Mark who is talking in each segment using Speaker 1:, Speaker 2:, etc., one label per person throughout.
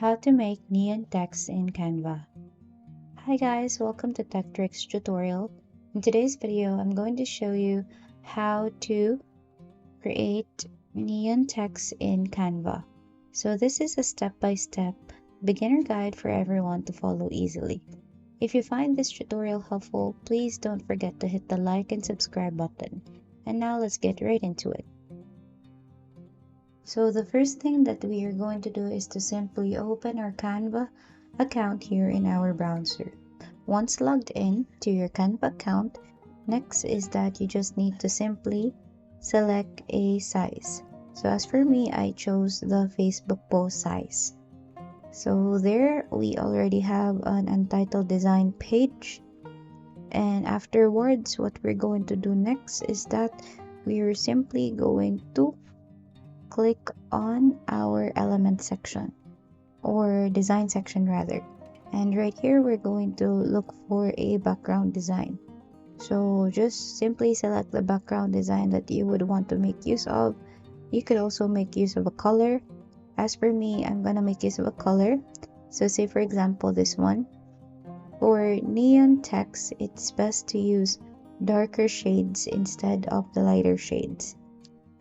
Speaker 1: How to make neon text in Canva. Hi guys, welcome to Tech Tricks tutorial. In today's video, I'm going to show you how to create neon text in Canva. So this is a step-by-step beginner guide for everyone to follow easily. If you find this tutorial helpful, please don't forget to hit the like and subscribe button. And now let's get right into it. So the first thing that we are going to do is to simply open our Canva account here in our browser. Once logged in to your Canva account, next is that you just need to simply select a size. So as for me, I chose the Facebook post size. So there we already have an untitled design page. And afterwards, what we're going to do next is that we are simply going to click on our element section or design section rather, and right here we're going to look for a background design. So just simply select the background design that you would want to make use of. You could also make use of a color. As for me, I'm gonna make use of a color. So say for example this one. For neon text, it's best to use darker shades instead of the lighter shades.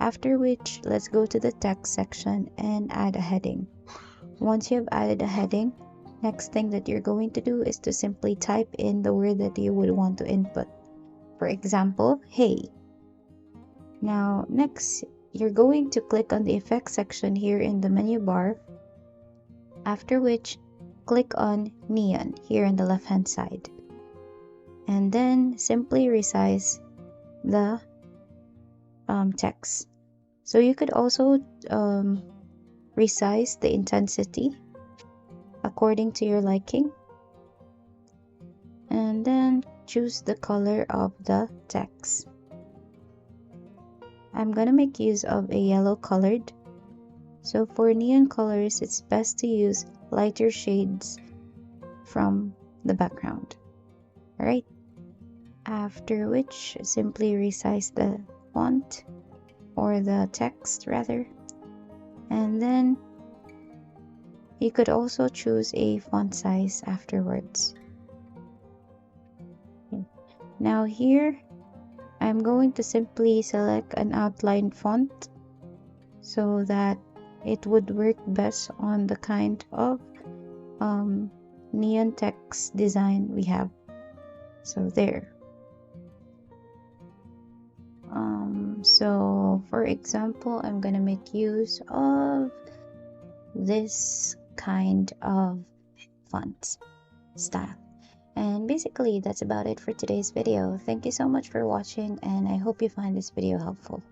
Speaker 1: After which, let's go to the text section and add a heading. Once you have added a heading, next thing that you're going to do is to simply type in the word that you would want to input. For example, hey. Now, next, you're going to click on the effects section here in the menu bar. After which, click on neon here on the left-hand side. And then simply resize the text. So you could also resize the intensity according to your liking, and then choose the color of the text. I'm gonna make use of a yellow colored. So for neon colors, it's best to use lighter shades from the background. Alright, after which simply resize the font or the text rather, and then you could also choose a font size afterwards. Now here I'm going to simply select an outline font so that it would work best on the kind of neon text design we have. So there. So for example, I'm gonna make use of this kind of font style. And basically that's about it for today's video. Thank you so much for watching, and I hope you find this video helpful.